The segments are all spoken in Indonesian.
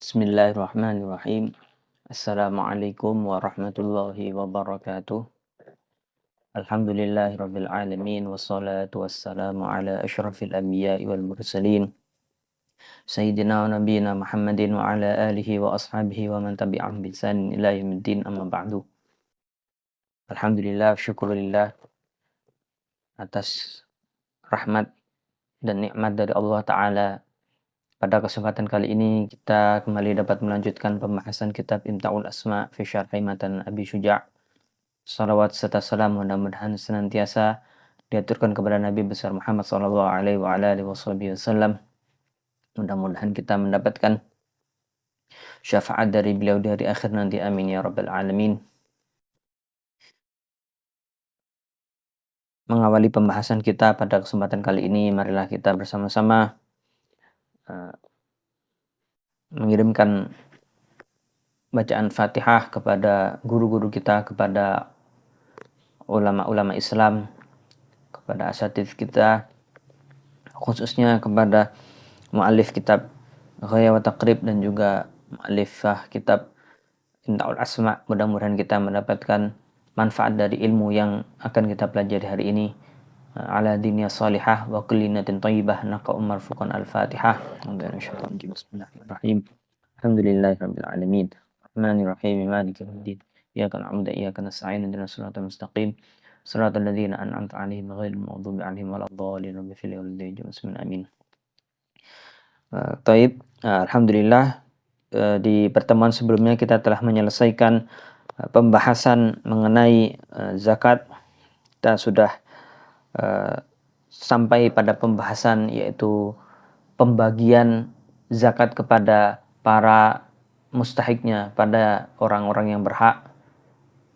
Bismillahirrahmanirrahim. Assalamualaikum warahmatullahi wabarakatuh. Alhamdulillahirabbil alamin wassalatu wassalamu ala asyrafil anbiya'i wal mursalin sayyidina wa nabiyyina Muhammadin wa ala alihi wa ashabihi wa man tabi'ahum bi ihsanin ila yaumiddin amma ba'du. Alhamdulillah, syukurillah atas rahmat dan nikmat dari Allah Ta'ala. Pada kesempatan kali ini kita kembali dapat melanjutkan pembahasan kitab Imta'ul Asma fi Syarhi Matan Abi Syuja'. Salawat serta salam mudah-mudahan senantiasa diaturkan kepada Nabi besar Muhammad sallallahu alaihi wasallam. Mudah-mudahan kita mendapatkan syafaat dari beliau dari akhir nanti, amin ya rabbal alamin. Mengawali pembahasan kita pada kesempatan kali ini, marilah kita bersama-sama mengirimkan bacaan Fatihah kepada guru-guru kita, kepada ulama-ulama Islam, kepada asatidz kita, khususnya kepada mu'allif kitab Ghaya wa Taqrib dan juga mu'allifah kitab Imta'ul Asma. Mudah-mudahan kita mendapatkan manfaat dari ilmu yang akan kita pelajari hari ini. Ala dunya salihah wa kullinatin thayyibah naqa marfuqan al-Fatihah. Bismillahirrahmanirrahim. Alhamdulillahirabbil alamin. Rahmanirrahim. Maliki yaumiddin. Iyyaka na'budu wa iyyaka nasta'in. Ihdinas siratal mustaqim. Siratal ladzina an'amta 'alaihim ghairil maghdubi alaihim waladdallin. Rabbil ighfir li wa li amin. Alhamdulillah, di pertemuan sebelumnya kita telah menyelesaikan pembahasan mengenai zakat. Kita sudah sampai pada pembahasan yaitu pembagian zakat kepada para mustahiknya, pada orang-orang yang berhak.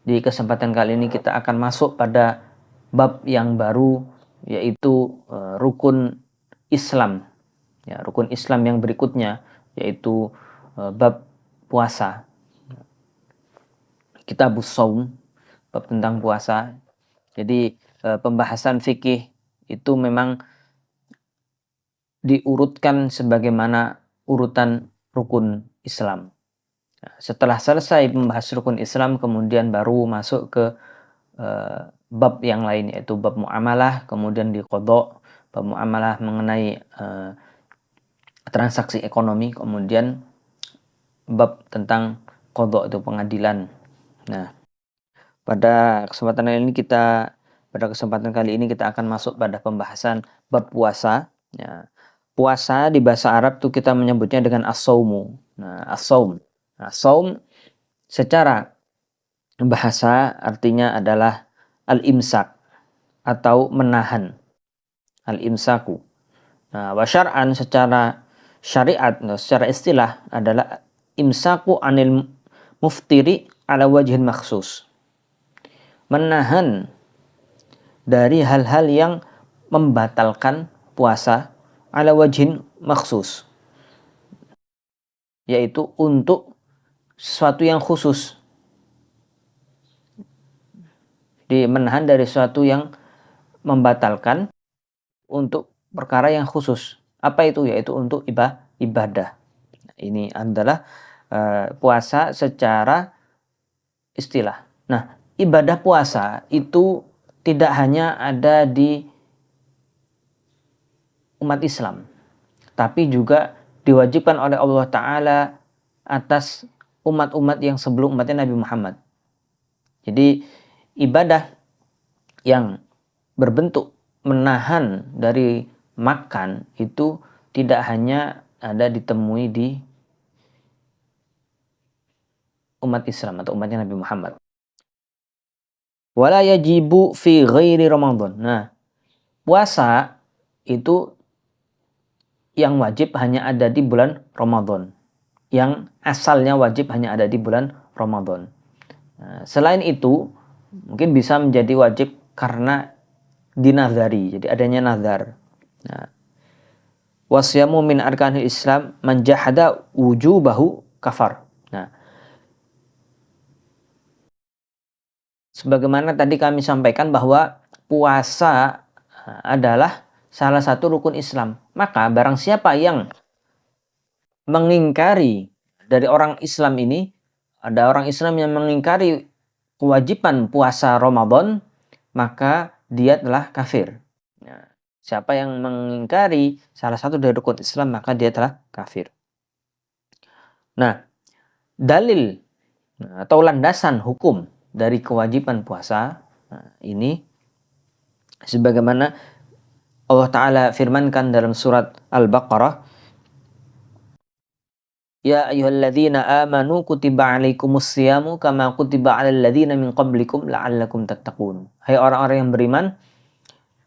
Di kesempatan kali ini kita akan masuk pada bab yang baru, yaitu rukun Islam. Ya, rukun Islam yang berikutnya yaitu bab puasa. Kitabus Shaum, bab tentang puasa. Jadi pembahasan fikih itu memang diurutkan sebagaimana urutan rukun Islam. Setelah selesai membahas rukun Islam, kemudian baru masuk ke bab yang lain, yaitu bab muamalah, kemudian di qadha. Bab muamalah mengenai transaksi ekonomi, kemudian bab tentang qadha itu pengadilan. Nah, pada kesempatan kali ini kita akan masuk pada pembahasan bab puasa. Ya. Puasa di bahasa Arab tuh kita menyebutnya dengan as-saumu. Nah, as-saum. Nah, saum secara bahasa artinya adalah al-imsak atau menahan. Al-imsaku. Nah, wa syar'an secara syariat, secara istilah adalah imsaku anil muftiri ala wajhin maksus. Menahan dari hal-hal yang membatalkan puasa ala wajhin maksus, yaitu untuk sesuatu yang khusus. Menahan dari sesuatu yang membatalkan untuk perkara yang khusus. Apa itu? Yaitu untuk ibadah. Ini adalah puasa secara istilah. Nah, ibadah puasa itu tidak hanya ada di umat Islam, tapi juga diwajibkan oleh Allah Ta'ala atas umat-umat yang sebelum umatnya Nabi Muhammad. Jadi ibadah yang berbentuk menahan dari makan itu tidak hanya ada ditemui di umat Islam atau umatnya Nabi Muhammad. Wala yajibu fi ghairi Ramadan. Nah, puasa itu yang wajib hanya ada di bulan Ramadan. Yang asalnya wajib hanya ada di bulan Ramadan. Nah, selain itu, mungkin bisa menjadi wajib karena dinazari, jadi adanya nazar. Nah, wasyamu min arkanil Islam man jahada wujubahu kafar. Nah, sebagaimana tadi kami sampaikan bahwa puasa adalah salah satu rukun Islam. Maka barang siapa yang mengingkari dari orang Islam ini, ada orang Islam yang mengingkari kewajiban puasa Ramadan, maka dia telah kafir. Nah, siapa yang mengingkari salah satu dari rukun Islam, maka dia telah kafir. Nah, dalil atau landasan hukum dari kewajiban puasa ini sebagaimana Allah Ta'ala firmankan dalam surat Al-Baqarah, Ya ayyuhalladzina amanu kutiba alaikumus siyamu kama kutiba alal ladzina min qablikum la'allakum tattaqun. Hai orang-orang yang beriman,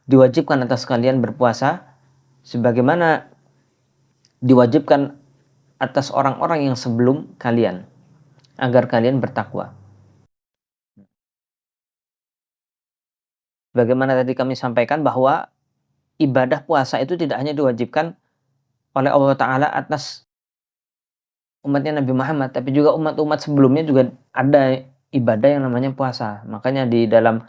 diwajibkan atas kalian berpuasa sebagaimana diwajibkan atas orang-orang yang sebelum kalian agar kalian bertakwa. Bagaimana tadi kami sampaikan bahwa ibadah puasa itu tidak hanya diwajibkan oleh Allah Ta'ala atas umatnya Nabi Muhammad, tapi juga umat-umat sebelumnya juga ada ibadah yang namanya puasa. Makanya di dalam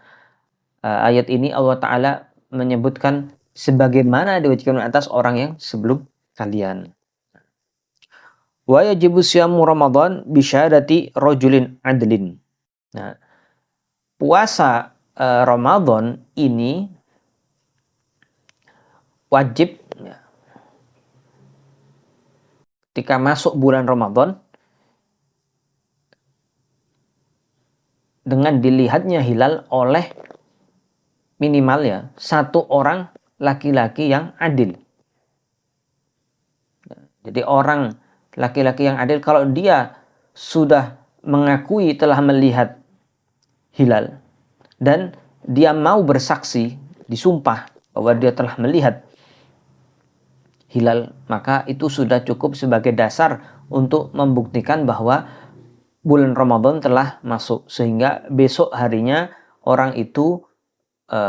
ayat ini Allah Ta'ala menyebutkan sebagaimana diwajibkan atas orang yang sebelum kalian. Wa yajibu syamu Ramadan bisyadati rajulin adlin. Nah, puasa Ramadan ini wajib ketika masuk bulan Ramadan dengan dilihatnya hilal oleh minimal ya satu orang laki-laki yang adil. Jadi orang laki-laki yang adil kalau dia sudah mengakui telah melihat hilal dan dia mau bersaksi, disumpah bahwa dia telah melihat hilal, maka itu sudah cukup sebagai dasar untuk membuktikan bahwa bulan Ramadan telah masuk, sehingga besok harinya orang itu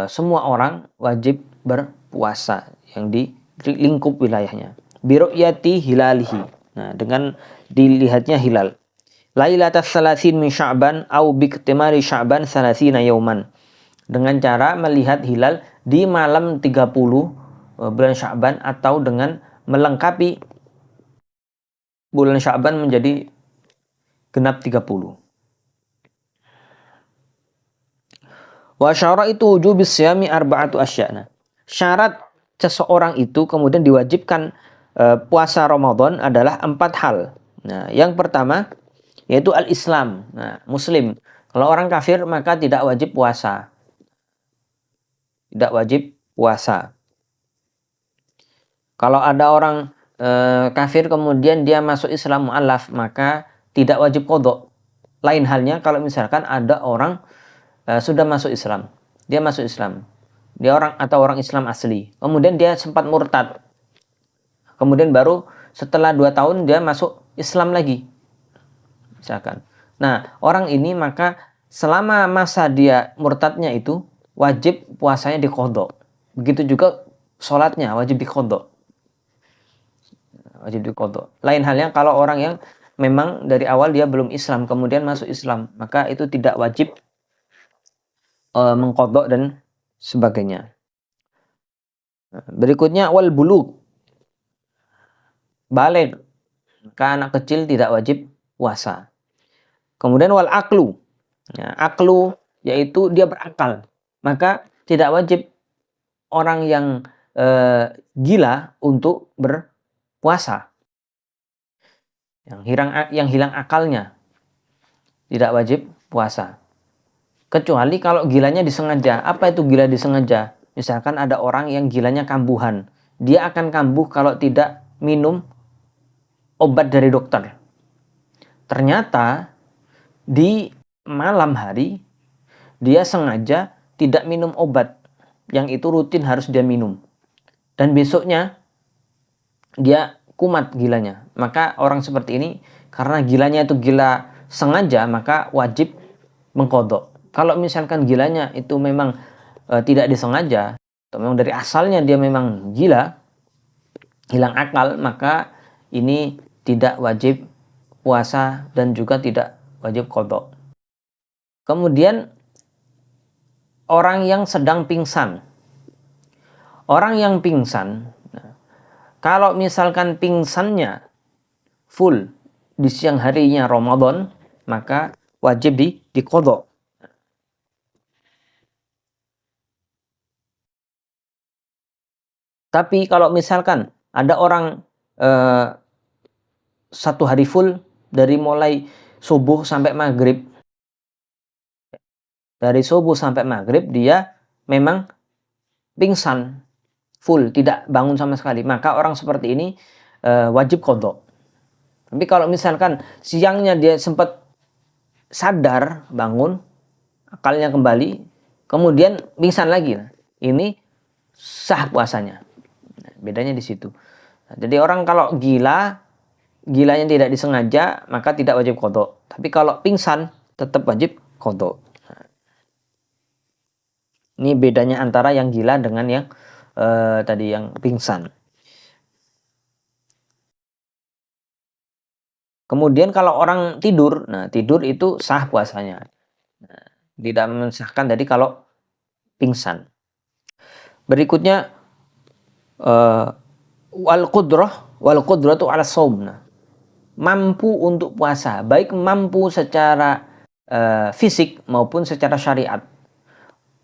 semua orang wajib berpuasa yang di lingkup wilayahnya. Biru'yati hilalihi. Nah, dengan dilihatnya hilal. Lailatul salasin min Sya'ban au biktimari Sya'ban salasina yauman. Dengan cara melihat hilal di malam 30 bulan Sya'ban atau dengan melengkapi bulan Sya'ban menjadi genap 30. Wa syaraitu wujubis syami arba'atu asya'na. Syarat seseorang itu kemudian diwajibkan puasa Ramadan adalah 4 hal. Nah, yang pertama yaitu al-Islam. Nah, muslim. Kalau orang kafir maka tidak wajib puasa. Tidak wajib puasa. Kalau ada orang kafir kemudian dia masuk Islam mu'alaf, maka tidak wajib qadha. Lain halnya kalau misalkan ada orang sudah masuk Islam. Dia masuk Islam. Dia orang Islam asli. Kemudian dia sempat murtad. Kemudian baru setelah 2 tahun dia masuk Islam lagi. Misalkan. Nah, orang ini maka selama masa dia murtadnya itu wajib puasanya diqadha. Begitu juga sholatnya wajib diqadha. Wajib diqadha. Lain halnya kalau orang yang memang dari awal dia belum Islam kemudian masuk Islam, maka itu tidak wajib mengqadha dan sebagainya. Berikutnya wal bulugh. Baligh. Maka anak kecil tidak wajib puasa. Kemudian wal aklu. Ya, aklu yaitu dia berakal. Maka tidak wajib orang yang gila untuk berpuasa. Yang hilang akalnya tidak wajib puasa. Kecuali kalau gilanya disengaja. Apa itu gila disengaja? Misalkan ada orang yang gilanya kambuhan. Dia akan kambuh kalau tidak minum obat dari dokter. Ternyata di malam hari dia sengaja tidak minum obat yang itu rutin harus dia minum. Dan besoknya dia kumat gilanya. Maka orang seperti ini karena gilanya itu gila sengaja maka wajib mengqadha. Kalau misalkan gilanya itu memang tidak disengaja atau memang dari asalnya dia memang gila, hilang akal, maka ini tidak wajib puasa dan juga tidak wajib qadha. Kemudian orang yang sedang pingsan. Orang yang pingsan, kalau misalkan pingsannya full di siang harinya Ramadan, maka wajib diqadha. Tapi kalau misalkan ada orang satu hari full dari mulai subuh sampai maghrib, dia memang pingsan full, tidak bangun sama sekali, maka orang seperti ini wajib qadha. Tapi kalau misalkan siangnya dia sempat sadar, bangun, akalnya kembali, kemudian pingsan lagi, ini sah puasanya. Bedanya di situ. Jadi orang kalau gilanya tidak disengaja, maka tidak wajib qadha. Tapi kalau pingsan tetap wajib qadha. Ini bedanya antara yang gila dengan yang tadi yang pingsan. Kemudian kalau orang tidur, nah tidur itu sah puasanya. Nah, tidak mensahkan tadi kalau pingsan. Berikutnya wal qudratu ala shaum. Nah, mampu untuk puasa, baik mampu secara fisik maupun secara syariat.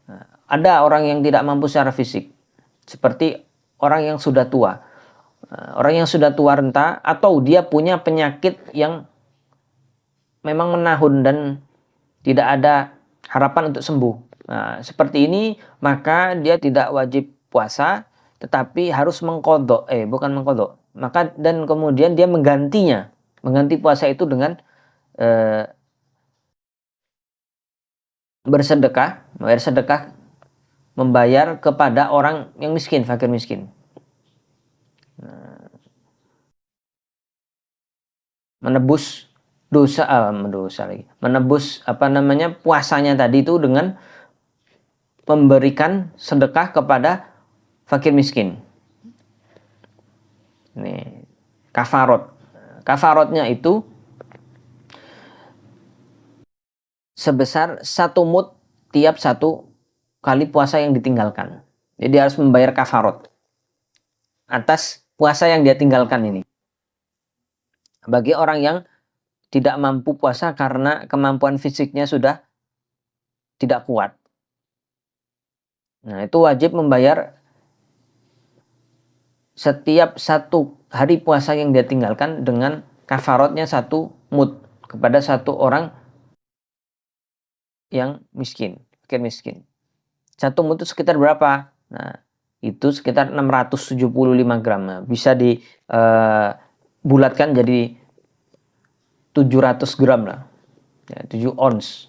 Nah, ada orang yang tidak mampu secara fisik, seperti orang yang sudah tua. Orang yang sudah tua renta atau dia punya penyakit yang memang menahun dan tidak ada harapan untuk sembuh. Nah, seperti ini maka dia tidak wajib puasa, tetapi harus mengqadha, bukan mengqadha. Maka dan kemudian dia mengganti puasa itu dengan bersedekah, membayar kepada orang yang miskin, fakir miskin. Menebus puasanya tadi itu dengan memberikan sedekah kepada fakir miskin. Ini kafarot. Kafarotnya itu sebesar 1 mud tiap 1 kali puasa yang ditinggalkan. Jadi harus membayar kafarot atas puasa yang dia tinggalkan ini. Bagi orang yang tidak mampu puasa karena kemampuan fisiknya sudah tidak kuat. Nah, itu wajib membayar setiap 1 hari puasa yang dia tinggalkan dengan kafarotnya 1 mud kepada 1 orang yang miskin, fakir miskin. 1 mud itu sekitar berapa? Nah, itu sekitar 675 gram. Nah, bisa dibulatkan jadi 700 gram lah. Ya, 7 ons.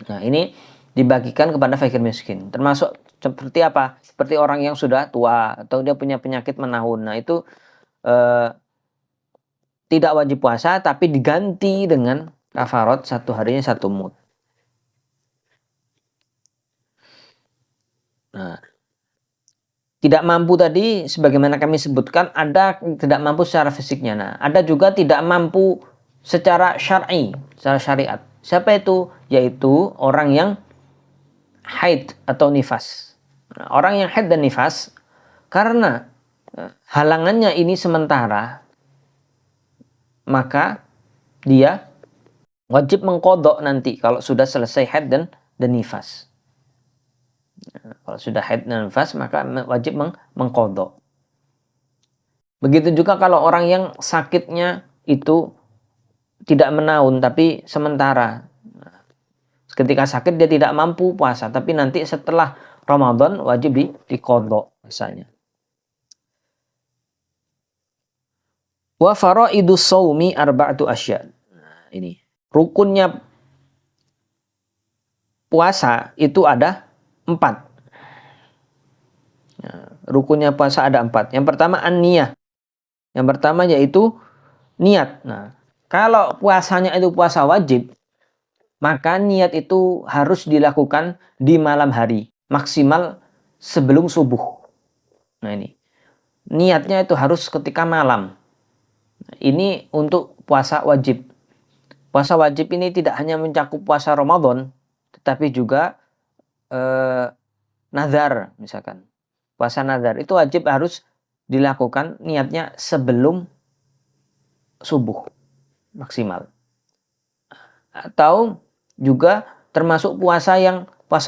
Nah, ini dibagikan kepada fakir miskin. Termasuk seperti apa? Seperti orang yang sudah tua atau dia punya penyakit menahun. Nah, itu tidak wajib puasa tapi diganti dengan kafarot 1 harinya 1 mud. Nah, tidak mampu tadi sebagaimana kami sebutkan, ada tidak mampu secara fisiknya. Nah, ada juga tidak mampu secara syar'i, secara syariat. Siapa itu? Yaitu orang yang haid atau nifas. Nah, orang yang haid dan nifas karena halangannya ini sementara, maka dia wajib mengqadha nanti kalau sudah selesai haid dan nifas. Kalau sudah haid dan nifas maka wajib mengqadha. Begitu juga kalau orang yang sakitnya itu tidak menahun tapi sementara. Ketika sakit dia tidak mampu puasa, tapi nanti setelah Ramadan wajib diqadha puasanya. Wa faraidus shaumi arba'atu asya. Nah, ini rukunnya puasa itu ada 4. Nah, rukunnya puasa ada 4. Yang pertama an-niyah. Yang pertama yaitu niat. Nah, kalau puasanya itu puasa wajib, maka niat itu harus dilakukan di malam hari, maksimal sebelum subuh. Nah, ini niatnya itu harus ketika malam. Ini untuk puasa wajib. Puasa wajib ini tidak hanya mencakup puasa Ramadan, tetapi juga nazar misalkan. Puasa nazar itu wajib harus dilakukan niatnya sebelum subuh maksimal. Atau juga termasuk puasa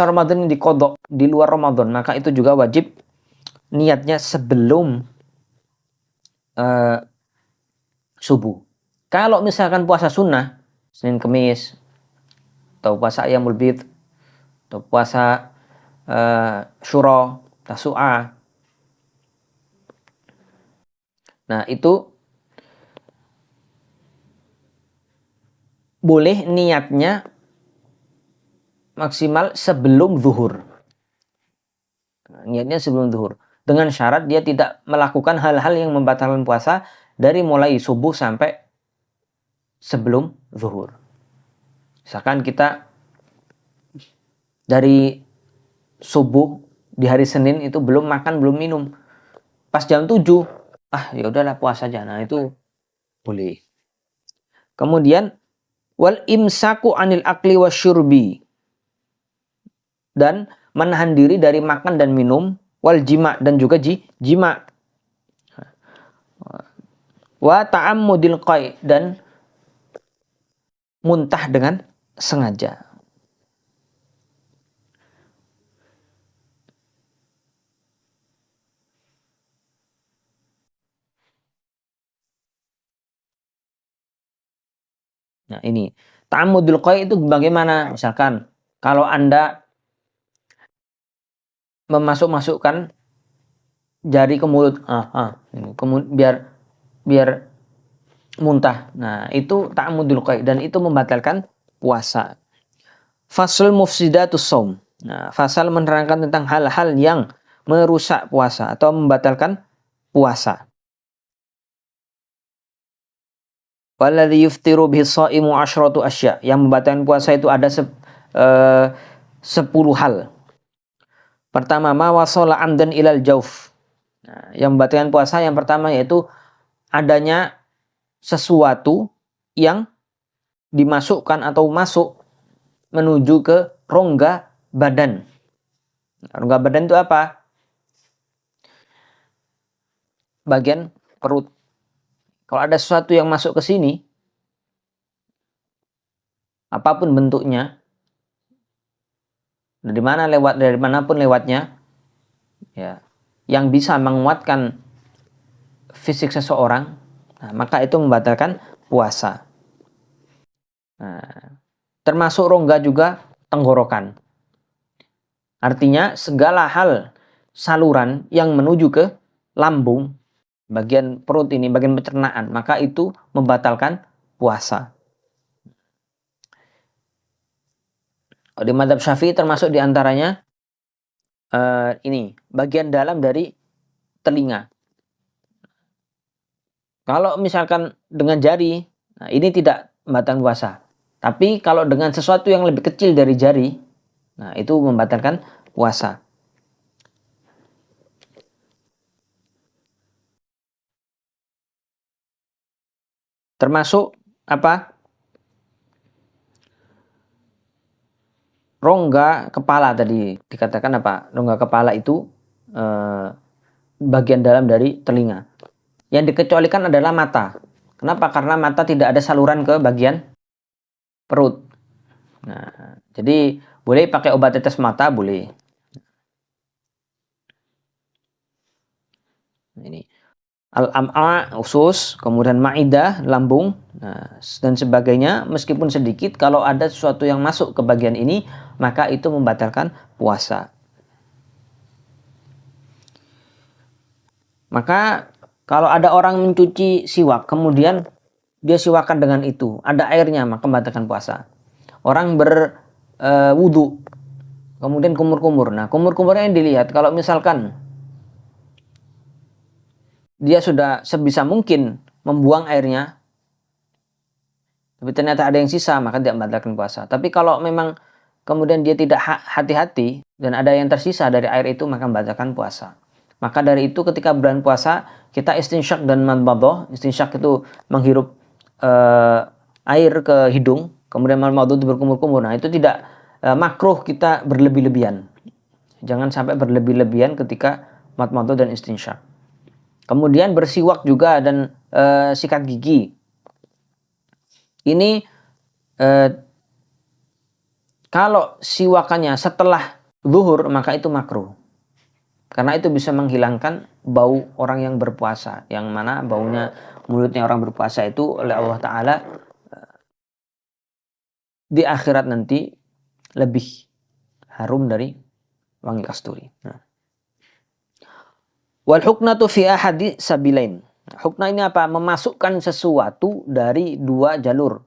Ramadan yang diqodok di luar Ramadan, maka itu juga wajib niatnya sebelum subuh. Kalau misalkan puasa sunnah, Senin Kemis, atau puasa Ayyamul Bid, atau puasa Syura, Tasu'a, nah itu boleh niatnya maksimal sebelum zuhur. Niatnya sebelum zuhur. Dengan syarat dia tidak melakukan hal-hal yang membatalkan puasa dari mulai subuh sampai sebelum zuhur. Misalkan kita dari subuh di hari Senin itu belum makan, belum minum. Pas jam 7, ya udahlah puasa aja. Nah, itu boleh. Kemudian wal imsaku anil akli wasyurbi, dan menahan diri dari makan dan minum, wal jima, dan juga jima, wa ta'ammudil qai, dan muntah dengan sengaja. Nah, ini ta'ammudul qai itu bagaimana? Misalkan kalau Anda memasukkan jari ke mulut, biar muntah. Nah, itu ta'ammudul qai, dan itu membatalkan puasa. Faslul mufsidatus shaum. Nah, fasal menerangkan tentang hal-hal yang merusak puasa atau membatalkan puasa. Walladzi yuftiru bihi shaimu asyratu asya. Yang membatalkan puasa itu ada 10 hal. Pertama, ma wasala amdan ilal jauf. Nah, yang membatalkan puasa yang pertama yaitu adanya sesuatu yang dimasukkan atau masuk menuju ke rongga badan. Rongga badan itu apa? Bagian perut. Kalau ada sesuatu yang masuk ke sini, apapun bentuknya, dari manapun lewatnya, ya, yang bisa menguatkan fisik seseorang, nah, maka itu membatalkan puasa. Nah, termasuk rongga juga tenggorokan. Artinya segala hal saluran yang menuju ke lambung, bagian perut ini, bagian pencernaan, maka itu membatalkan puasa. Di mazhab Syafi'i termasuk diantaranya ini bagian dalam dari telinga. Kalau misalkan dengan jari, nah ini tidak membatalkan puasa. Tapi kalau dengan sesuatu yang lebih kecil dari jari, nah itu membatalkan puasa. Termasuk apa? Rongga kepala tadi dikatakan apa? Rongga kepala itu bagian dalam dari telinga. Yang dikecualikan adalah mata. Kenapa? Karena mata tidak ada saluran ke bagian perut. Nah, jadi boleh pakai obat tetes mata, boleh. Ini al-am'a usus, kemudian ma'idah lambung, nah, dan sebagainya, meskipun sedikit, kalau ada sesuatu yang masuk ke bagian ini, maka itu membatalkan puasa. Maka kalau ada orang mencuci siwak, kemudian dia siwakan dengan itu, ada airnya, maka membatalkan puasa. Orang berwudu, kemudian kumur-kumur. Nah, kumur-kumurnya yang dilihat, kalau misalkan dia sudah sebisa mungkin membuang airnya, tapi ternyata ada yang sisa, maka tidak membatalkan puasa. Tapi kalau memang kemudian dia tidak hati-hati dan ada yang tersisa dari air itu, maka membatalkan puasa. Maka dari itu ketika bulan puasa kita istinsyak dan madmadah. Istinsyak itu menghirup air ke hidung, kemudian madmadah itu berkumur-kumur. Nah, itu tidak makruh kita berlebih-lebihan. Jangan sampai berlebih-lebihan ketika madmadah dan istinsyak. Kemudian bersiwak juga dan sikat gigi. Ini eh, kalau siwakannya setelah zuhur maka itu makruh. Karena itu bisa menghilangkan bau orang yang berpuasa. Yang mana baunya mulutnya orang berpuasa itu oleh Allah Ta'ala di akhirat nanti lebih harum dari wangi kasturi. Nah. Wal huknatu fi ahadi sabilain. Hukna ini apa? Memasukkan sesuatu dari dua jalur.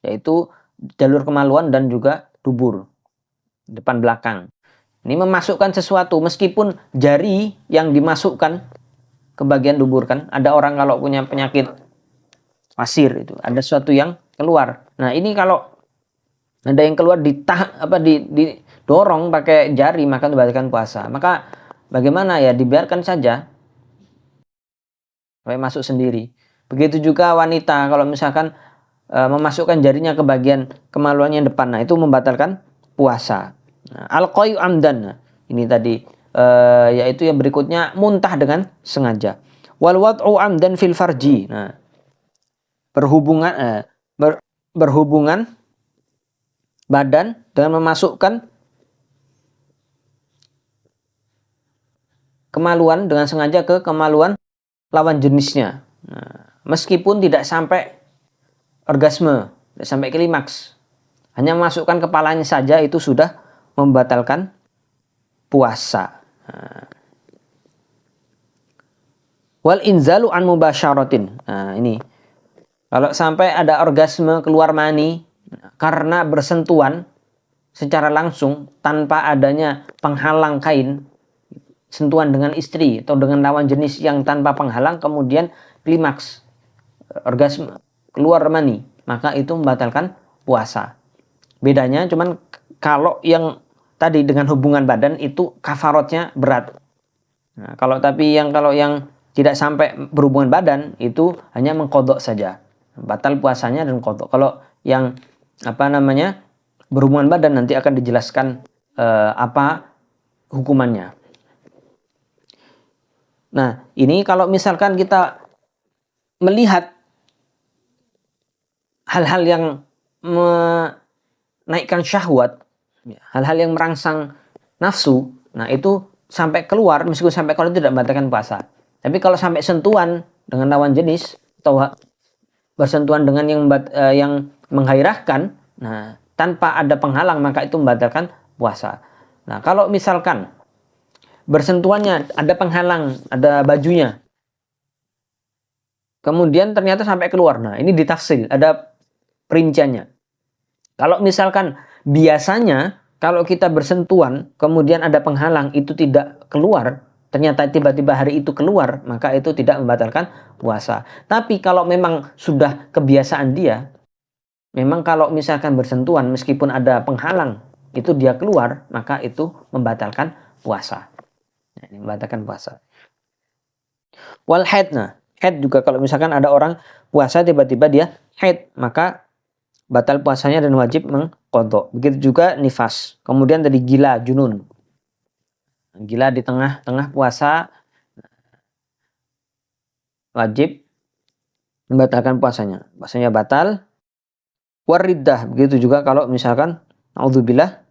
Yaitu jalur kemaluan dan juga dubur. Depan belakang. Ini memasukkan sesuatu meskipun jari yang dimasukkan ke bagian dubur kan. Ada orang kalau punya penyakit pasir itu, ada sesuatu yang keluar. Nah, ini kalau ada yang keluar didorong pakai jari maka membatalkan puasa. Maka bagaimana ya, dibiarkan saja sampai masuk sendiri. Begitu juga wanita kalau misalkan memasukkan jarinya ke bagian kemaluannya yang depan, nah itu membatalkan puasa. Nah, al-qayu amdan, nah, ini tadi yaitu yang berikutnya muntah dengan sengaja. Wal wad'u amdan fil farji. Nah, berhubungan badan dengan memasukkan kemaluan dengan sengaja ke kemaluan lawan jenisnya. Nah, meskipun tidak sampai orgasme, tidak sampai klimaks, hanya memasukkan kepalanya saja itu sudah membatalkan puasa. Nah. Wal inzalu an mubasyaratin. Nah, ini kalau sampai ada orgasme keluar mani karena bersentuhan secara langsung tanpa adanya penghalang kain, sentuhan dengan istri atau dengan lawan jenis yang tanpa penghalang, kemudian klimaks orgasme keluar mani, maka itu membatalkan puasa. Bedanya cuman kalau yang tadi dengan hubungan badan itu kafaratnya berat. Nah, kalau yang tidak sampai berhubungan badan itu hanya mengkodok saja, batal puasanya dan kodok. Kalau yang berhubungan badan nanti akan dijelaskan apa hukumannya. Nah, ini kalau misalkan kita melihat hal-hal yang menaikkan syahwat, hal-hal yang merangsang nafsu, nah itu sampai keluar, meskipun sampai keluar itu tidak membatalkan puasa. Tapi kalau sampai sentuhan dengan lawan jenis atau bersentuhan dengan yang menggairahkan, nah tanpa ada penghalang maka itu membatalkan puasa. Nah, kalau misalkan bersentuhannya ada penghalang, ada bajunya, kemudian ternyata sampai keluar, nah ini ditafsil, ada perinciannya. Kalau misalkan biasanya kalau kita bersentuhan kemudian ada penghalang itu tidak keluar, ternyata tiba-tiba hari itu keluar, maka itu tidak membatalkan puasa. Tapi kalau memang sudah kebiasaan dia, memang kalau misalkan bersentuhan meskipun ada penghalang itu dia keluar, maka itu membatalkan puasa. Nah, ini membatalkan puasa. Wal haid, nah haid juga kalau misalkan ada orang puasa tiba-tiba dia haid, maka batal puasanya dan wajib mengqadha. Begitu juga nifas. Kemudian tadi gila, junun. Gila di tengah-tengah puasa wajib membatalkan puasanya. Puasanya batal. Wariddah, begitu juga kalau misalkan naudzubillah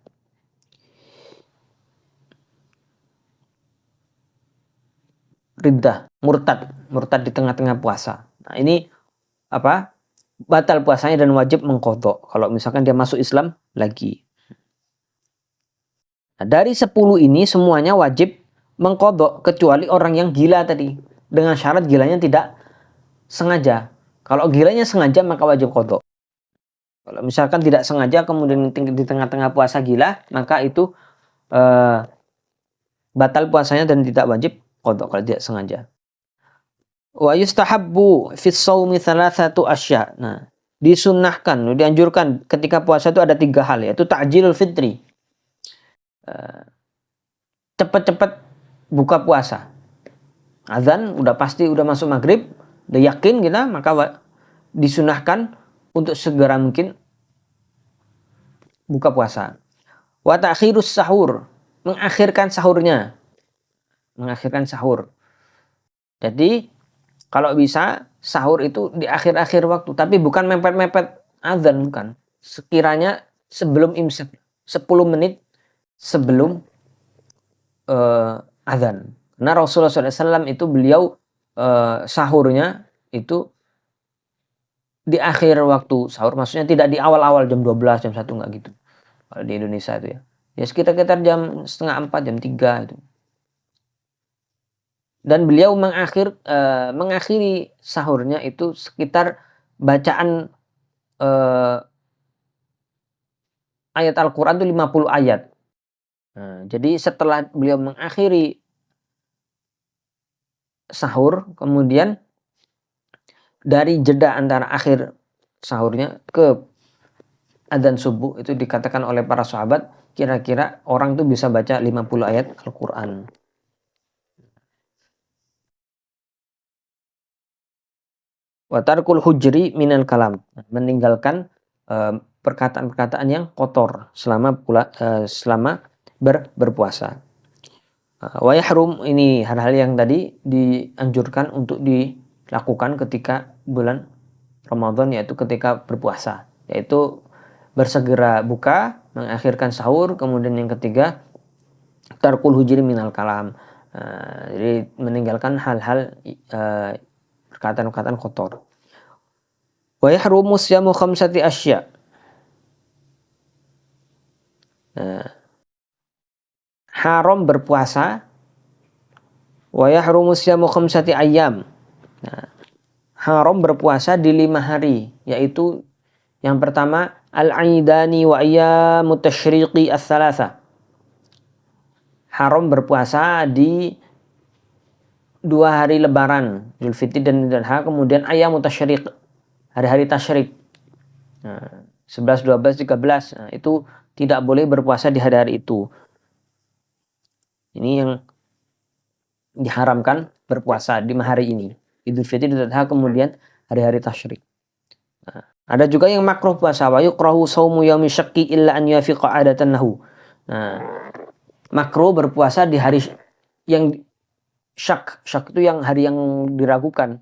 riddah, murtad di tengah-tengah puasa. Nah, ini apa? Batal puasanya dan wajib mengqadha kalau misalkan dia masuk Islam lagi. Nah, dari 10 ini semuanya wajib mengqadha kecuali orang yang gila tadi. Dengan syarat gilanya tidak sengaja. Kalau gilanya sengaja maka wajib qadha. Kalau misalkan tidak sengaja kemudian di tengah-tengah puasa gila, maka itu batal puasanya dan tidak wajib qadha kalau tidak sengaja. Wa yustahabbu fi shaumi thalathatu asya. Nah, disunnahkan, dianjurkan ketika puasa itu ada 3 hal, yaitu ta'jilul fitri. Cepat-cepat buka puasa. Azan udah pasti udah masuk maghrib, udah yakin kita, maka disunahkan untuk segera mungkin buka puasa. Wa ta'khirus sahur, mengakhirkan sahurnya. Mengakhirkan sahur. Jadi kalau bisa sahur itu di akhir-akhir waktu, tapi bukan mepet-mepet azan bukan. Sekiranya sebelum imsak, 10 menit sebelum azan. Karena Rasulullah SAW itu beliau sahurnya itu di akhir waktu sahur, maksudnya tidak di awal-awal jam 12, jam 1, enggak gitu. Kalau di Indonesia itu ya. Ya sekitar jam setengah 4, jam 3 itu. Dan beliau mengakhiri sahurnya itu sekitar bacaan ayat Al-Quran itu 50 ayat. Nah, jadi setelah beliau mengakhiri sahur, kemudian dari jeda antara akhir sahurnya ke adzan subuh itu dikatakan oleh para sahabat kira-kira orang itu bisa baca 50 ayat Al-Quran. Wa tarkul hujri minal kalam, meninggalkan perkataan-perkataan yang kotor selama berpuasa. Wa yahrum, ini hal-hal yang tadi dianjurkan untuk dilakukan ketika bulan Ramadan, yaitu ketika berpuasa, yaitu bersegera buka, mengakhirkan sahur, kemudian yang ketiga tarkul hujri minal kalam, jadi meninggalkan hal-hal perkataan-perkataan kotor. Wa yahrumu syamu khamsati asya. Haram berpuasa. Wa yahrumu syamu khamsati ayyam. Haram berpuasa di 5 hari, yaitu yang pertama al-aidani wa ayyamut tasyriqi ats-tsalatsa. Haram berpuasa di 2 hari lebaran, Idul Fitri dan Idul Adha, kemudian ayyamut tasyriq, hari-hari tasyrik. 11, 12, 13. Nah, itu tidak boleh berpuasa di hari-hari itu. Ini yang diharamkan berpuasa di hari ini. Idul Fitri, Idul Adha, kemudian hari-hari tasyrik. Nah, ada juga yang makruh puasa, wa yukrahu shaumu yaumi syakki illa an yafiqa adatan lahu. Nah, makruh berpuasa di hari yang syak itu yang hari yang diragukan.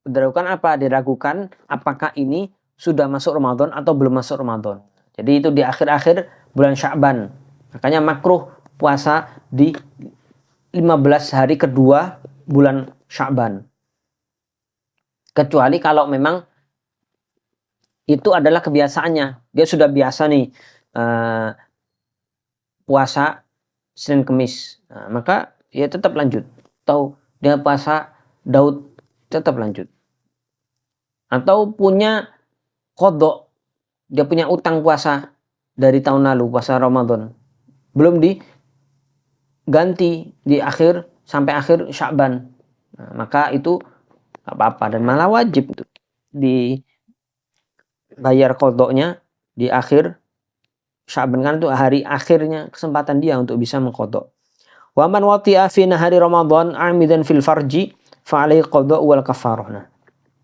Diragukan apa? Diragukan apakah ini sudah masuk Ramadan atau belum masuk Ramadan. Jadi itu di akhir-akhir bulan Sya'ban. Makanya makruh puasa di 15 hari kedua bulan Sya'ban. Kecuali kalau memang itu adalah kebiasaannya. Dia sudah biasa nih puasa Senin Kemis. Nah, maka ya tetap lanjut. Atau dia puasa Daud, tetap lanjut. Atau punya qadha, dia punya utang puasa dari tahun lalu, puasa Ramadan, belum diganti di akhir sampai akhir Sya'ban. Nah, maka itu apa-apa dan malah wajib itu dibayar qadha-nya di akhir Sya'ban, kan itu hari akhirnya kesempatan dia untuk bisa mengqadha. Wa man wati'a fi nahari Ramadan amidan fil farji fa alaihi qadha wal kafarah. Nah,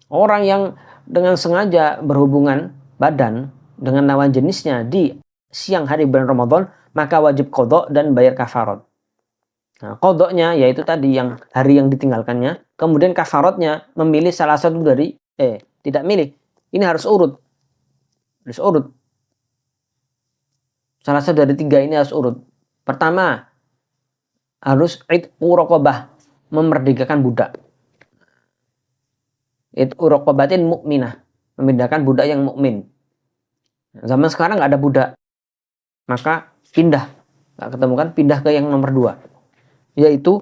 orang yang dengan sengaja berhubungan badan dengan lawan jenisnya di siang hari bulan Ramadan, maka wajib qadha dan bayar kafarat. Nah, qadha-nya yaitu tadi yang hari yang ditinggalkannya, kemudian kafaratnya memilih salah satu dari tidak milih. Ini harus urut. Harus urut. Salah satu dari 3 ini harus urut. Pertama, harus itqu raqabah, memerdekakan budak. Itqu raqabatin mukminah, membedakan budak yang mukmin. Zaman sekarang nggak ada budak, maka pindah, nggak ketemu kan, pindah ke yang nomor 2, yaitu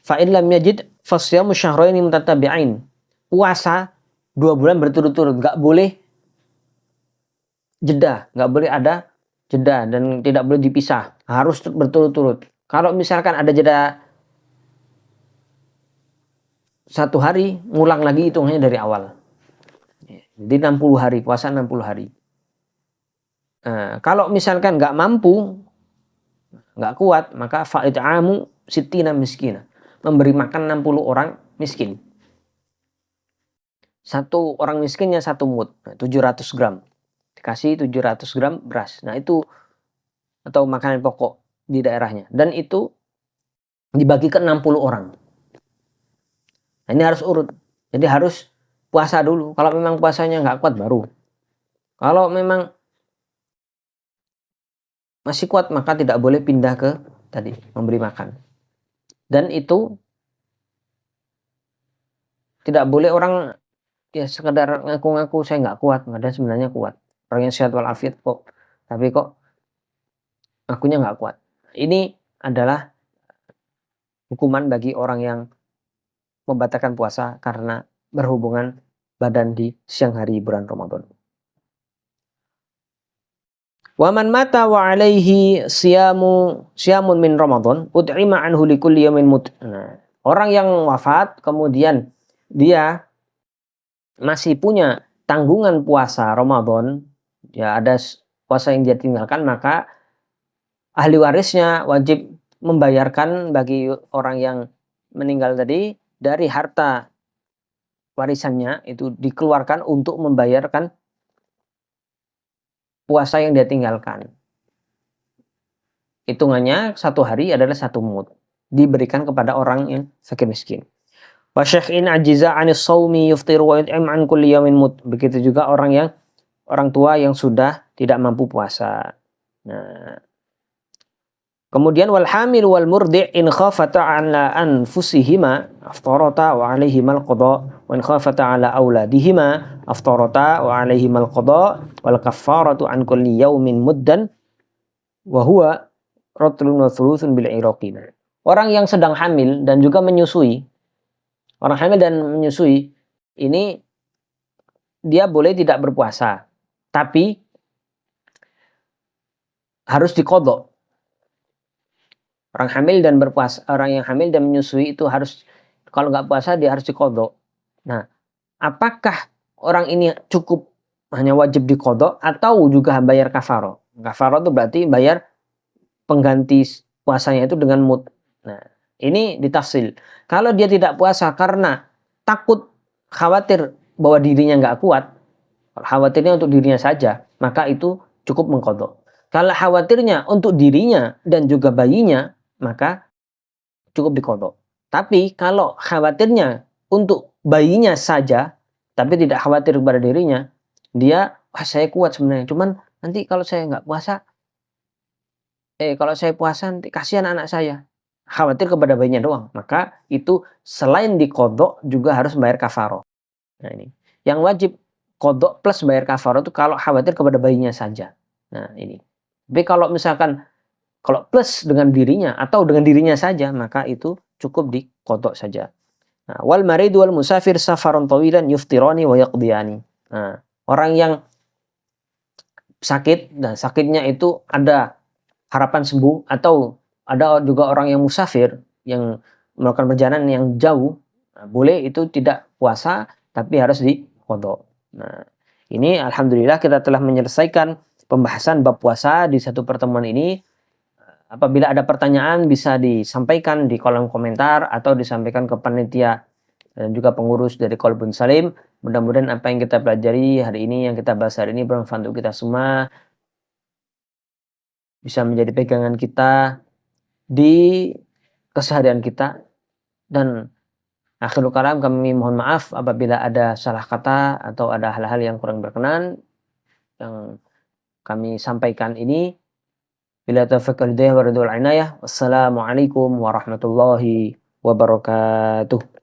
fa'in lam yajid fasyamu syahraini mutatabi'ain. Puasa 2 bulan berturut-turut, nggak boleh jeda, nggak boleh ada jeda dan tidak boleh dipisah, harus berturut-turut. Kalau misalkan ada jeda 1 hari, ngulang lagi hitungannya dari awal. Jadi 60 hari, puasa 60 hari. Nah, kalau misalkan nggak mampu, nggak kuat, maka fa'it'amu sittina miskina, memberi makan 60 orang miskin. Satu orang miskinnya 1 mud, 700 gram. Dikasih 700 gram beras. Nah itu, atau makanan pokok di daerahnya. Dan itu dibagi ke 60 orang. Nah, ini harus urut. Jadi harus puasa dulu. Kalau memang puasanya nggak kuat baru. Kalau memang masih kuat maka tidak boleh pindah ke tadi memberi makan. Dan itu tidak boleh orang ya sekedar ngaku-ngaku saya nggak kuat, padahal sebenarnya kuat. Orang yang sehat walafiat kok, tapi kok akunya nggak kuat. Ini adalah hukuman bagi orang yang membatalkan puasa karena berhubungan badan di siang hari bulan Ramadan. Waman mata wa alaihi siyamun min Ramadan ut'ima anhu likulli yawmin Nah, orang yang wafat kemudian dia masih punya tanggungan puasa Ramadan, ya ada puasa yang dia tinggalkan, maka ahli warisnya wajib membayarkan bagi orang yang meninggal tadi dari harta warisannya itu dikeluarkan untuk membayarkan puasa yang dia tinggalkan. Hitungannya 1 hari adalah 1 mud. Diberikan kepada orang yang fakir miskin. Wa syaikhin ajiza 'anis shaumi yuftiru wa yut'im 'an kulli yawmin mud. Begitu juga orang tua yang sudah tidak mampu puasa. Nah, kemudian wal hamil wal murdi' in khafata 'ala anfusihima aftarata wa 'alaihimal qada wa in khafata 'ala auladihima aftarata wa 'alaihimal qada wal kaffaratu 'an kulli yawmin muddan wa huwa ratlun wa thuluthun bil iraqin. Orang yang sedang hamil dan juga menyusui, orang hamil dan menyusui ini dia boleh tidak berpuasa, tapi harus diqadha. Orang hamil dan berpuasa, orang yang hamil dan menyusui itu harus, kalau nggak puasa dia harus diqadha. Nah, apakah orang ini cukup hanya wajib diqadha atau juga bayar kafarah? Kafarah itu berarti bayar pengganti puasanya itu dengan mud. Nah, ini ditafsil. Kalau dia tidak puasa karena takut, khawatir bahwa dirinya nggak kuat, khawatirnya untuk dirinya saja, maka itu cukup mengqadha. Kalau khawatirnya untuk dirinya dan juga bayinya, maka cukup diqadha. Tapi kalau khawatirnya untuk bayinya saja, tapi tidak khawatir kepada dirinya, dia, wah saya kuat sebenarnya, cuman nanti kalau saya nggak puasa, kalau saya puasa nanti kasihan anak saya. Khawatir kepada bayinya doang. Maka itu selain diqadha juga harus bayar kafarah. Nah ini. Yang wajib qadha plus bayar kafarah itu kalau khawatir kepada bayinya saja. Nah ini. Tapi kalau misalkan kalau plus dengan dirinya atau dengan dirinya saja, maka itu cukup diqadha saja. Nah, wal marid wal musafir safaron tawilan yuftirani wa yaqdiyani. Nah, orang yang sakit dan sakitnya itu ada harapan sembuh, atau ada juga orang yang musafir yang melakukan perjalanan yang jauh, nah, boleh itu tidak puasa tapi harus diqadha. Nah, ini alhamdulillah kita telah menyelesaikan pembahasan bab puasa di satu pertemuan ini. Apabila ada pertanyaan bisa disampaikan di kolom komentar atau disampaikan ke panitia dan juga pengurus dari Qalbun Salim. Mudah-mudahan apa yang kita pelajari hari ini, yang kita bahas hari ini bermanfaat untuk kita semua, bisa menjadi pegangan kita di keseharian kita. Dan akhirul kalam, kami mohon maaf apabila ada salah kata atau ada hal-hal yang kurang berkenan yang kami sampaikan ini. Bila taufiq wal hidayah wa ridwal inayah. Wassalamualaikum warahmatullahi wabarakatuh.